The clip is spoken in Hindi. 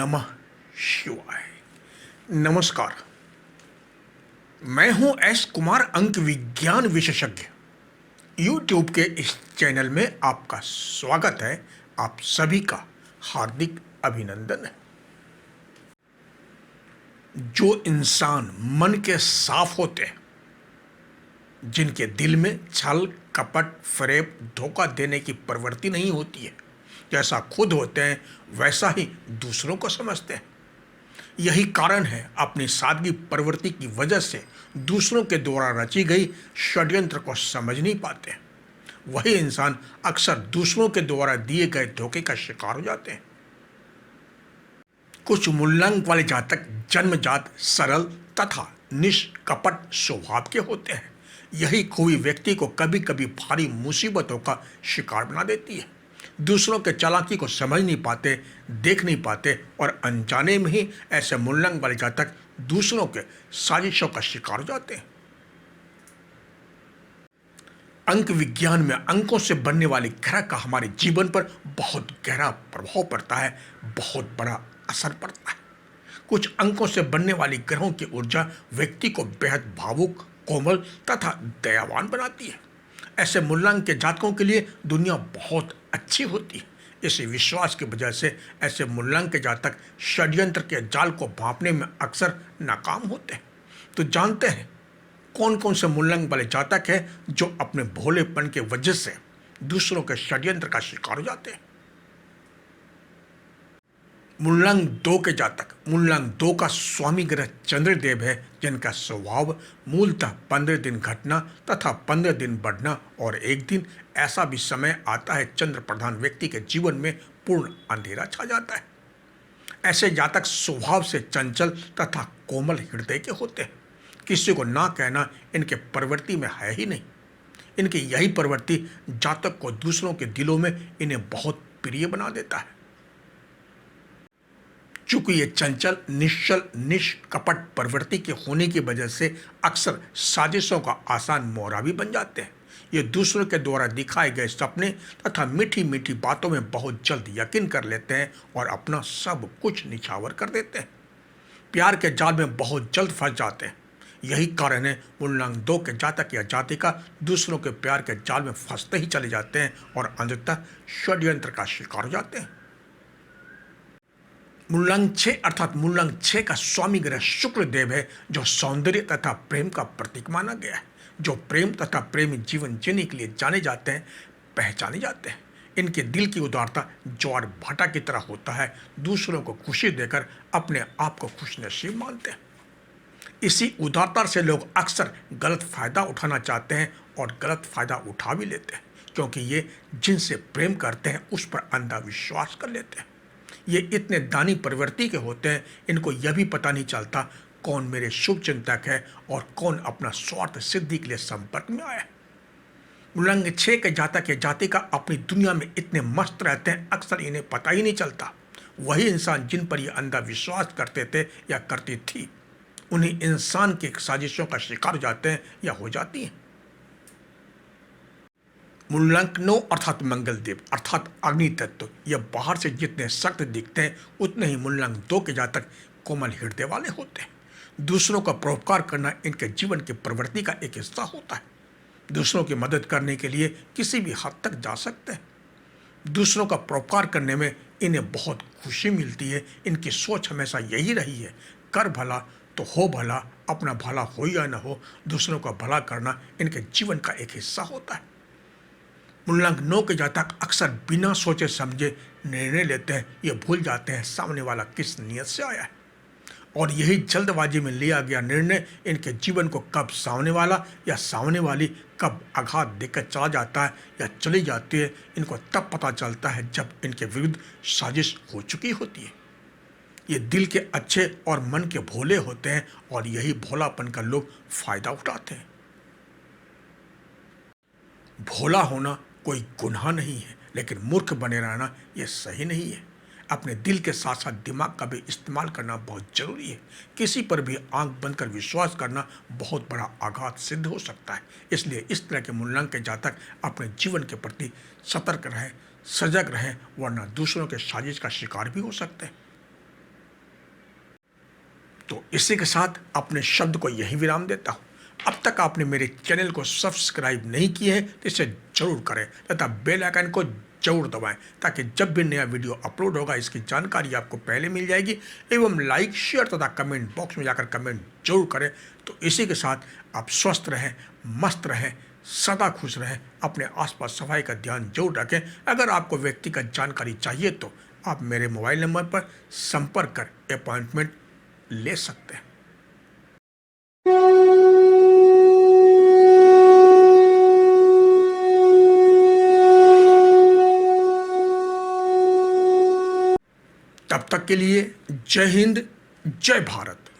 नमः शिवाय। नमस्कार, मैं हूं एस कुमार, अंक विज्ञान विशेषज्ञ। यूट्यूब के इस चैनल में आपका स्वागत है। आप सभी का हार्दिक अभिनंदन है। जो इंसान मन के साफ होते हैं, जिनके दिल में छल कपट फरेब धोखा देने की प्रवृत्ति नहीं होती है, जैसा खुद होते हैं वैसा ही दूसरों को समझते हैं। यही कारण है अपनी सादगी प्रवृत्ति की वजह से दूसरों के द्वारा रची गई षड्यंत्र को समझ नहीं पाते। वही इंसान अक्सर दूसरों के द्वारा दिए गए धोखे का शिकार हो जाते हैं। कुछ मूलांक वाले जातक जन्मजात सरल तथा निष्कपट स्वभाव के होते हैं। यही खूबी व्यक्ति को कभी कभी भारी मुसीबतों का शिकार बना देती है। दूसरों के चालाकी को समझ नहीं पाते, देख नहीं पाते और अनजाने में ही ऐसे मूलांक वाले जातक दूसरों के साजिशों का शिकार हो जाते हैं। अंक विज्ञान में अंकों से बनने वाले ग्रह का हमारे जीवन पर बहुत गहरा प्रभाव पड़ता है, बहुत बड़ा असर पड़ता है। कुछ अंकों से बनने वाली ग्रहों की ऊर्जा व्यक्ति को बेहद भावुक, कोमल तथा दयावान बनाती है। ऐसे मूलांक के जातकों के लिए दुनिया बहुत अच्छी होती है। इसी विश्वास की वजह से ऐसे मूलांक के जातक षड्यंत्र के जाल को भांपने में अक्सर नाकाम होते हैं। तो जानते हैं कौन कौन से मूलांक वाले जातक हैं जो अपने भोलेपन के वजह से दूसरों के षड्यंत्र का शिकार हो जाते हैं। मूलांक 2 के जातक। मूलांक 2 का स्वामी ग्रह चंद्रदेव है, जिनका स्वभाव मूलतः 15 दिन घटना तथा 15 दिन बढ़ना और एक दिन ऐसा भी समय आता है चंद्र प्रधान व्यक्ति के जीवन में पूर्ण अंधेरा छा जाता है। ऐसे जातक स्वभाव से चंचल तथा कोमल हृदय के होते हैं। किसी को ना कहना इनके प्रवृत्ति में है ही नहीं। इनकी यही प्रवृत्ति जातक को दूसरों के दिलों में इन्हें बहुत प्रिय बना देता है। चूंकि ये चंचल, निश्चल, निष्कपट प्रवृत्ति के होने की वजह से अक्सर साजिशों का आसान मोहरा भी बन जाते हैं। ये दूसरों के द्वारा दिखाए गए सपने तथा मीठी मीठी बातों में बहुत जल्द यकीन कर लेते हैं और अपना सब कुछ निछावर कर देते हैं। प्यार के जाल में बहुत जल्द फंस जाते हैं। यही कारण है मूलांक 2 के जातक या जातिका दूसरों के प्यार के जाल में फंसते ही चले जाते हैं और अंततः षड्यंत्र का शिकार हो जाते हैं। मूलांक 6 अर्थात मूलांक 6 का स्वामी ग्रह शुक्र देव है, जो सौंदर्य तथा प्रेम का प्रतीक माना गया है। जो प्रेम तथा प्रेमी जीवन जीने के लिए जाने जाते हैं, पहचाने जाते हैं। इनके दिल की उदारता ज्वार भाटा की तरह होता है। दूसरों को खुशी देकर अपने आप को खुशनसीब मानते हैं। इसी उदारता से लोग अक्सर गलत फायदा उठाना चाहते हैं और गलत फायदा उठा भी लेते हैं, क्योंकि ये जिनसे प्रेम करते हैं उस पर अंधा विश्वास कर लेते हैं। ये इतने दानी प्रवृत्ति के होते हैं, इनको यह भी पता नहीं चलता कौन मेरे शुभ चिंतक है और कौन अपना स्वार्थ सिद्धि के लिए संपर्क में आया है। मूलांक 6 के जातक या जातिका अपनी दुनिया में इतने मस्त रहते हैं, अक्सर इन्हें पता ही नहीं चलता। वही इंसान जिन पर ये अंधा विश्वास करते थे या करती थी, उन्हीं इंसान की साजिशों का शिकार हो जाते हैं या हो जाती हैं। मूलांक 9 अर्थात मंगल देव अर्थात अग्नि तत्व। यह बाहर से जितने सख्त दिखते हैं उतने ही मूलांक 2 के जातक कोमल हृदय वाले होते हैं। दूसरों का परोपकार करना इनके जीवन की प्रवृत्ति का एक हिस्सा होता है। दूसरों की मदद करने के लिए किसी भी हद तक जा सकते हैं। दूसरों का परोपकार करने में इन्हें बहुत खुशी मिलती है। इनकी सोच हमेशा यही रही है, कर भला तो हो भला, अपना भला हो या न हो, दूसरों का भला करना इनके जीवन का एक हिस्सा होता है। मूलांक 9 के जातक अक्सर बिना सोचे समझे निर्णय लेते हैं। ये भूल जाते हैं सामने वाला किस नियत से आया है, और यही जल्दबाजी में लिया गया निर्णय इनके जीवन को कब सामने वाला या सामने वाली कब आघात देकर चला जाता है या चली जाती है, इनको तब पता चलता है जब इनके विरुद्ध साजिश हो चुकी होती है। ये दिल के अच्छे और मन के भोले होते हैं और यही भोलापन का लोग फायदा उठाते हैं। भोला होना कोई गुनाह नहीं है, लेकिन मूर्ख बने रहना यह सही नहीं है। अपने दिल के साथ साथ दिमाग का भी इस्तेमाल करना बहुत जरूरी है। किसी पर भी आंख बंद कर विश्वास करना बहुत बड़ा आघात सिद्ध हो सकता है। इसलिए इस तरह के मूलांक के जातक अपने जीवन के प्रति सतर्क रहें, सजग रहें, वरना दूसरों के साजिश का शिकार भी हो सकते हैं। तो इसी के साथ अपने शब्द को यही विराम देता हूँ। अब तक आपने मेरे चैनल को सब्सक्राइब नहीं किए हैं तो इसे जरूर करें तथा बेल आइकन को जरूर दबाएं ताकि जब भी नया वीडियो अपलोड होगा इसकी जानकारी आपको पहले मिल जाएगी। एवं लाइक, शेयर तथा कमेंट बॉक्स में जाकर कमेंट जरूर करें। तो इसी के साथ आप स्वस्थ रहें, मस्त रहें, सदा खुश रहें, अपने आसपास सफाई का ध्यान जरूर रखें। अगर आपको व्यक्तिगत जानकारी चाहिए तो आप मेरे मोबाइल नंबर पर संपर्क कर अपॉइंटमेंट ले सकते हैं। तब तक के लिए जय हिंद, जय भारत।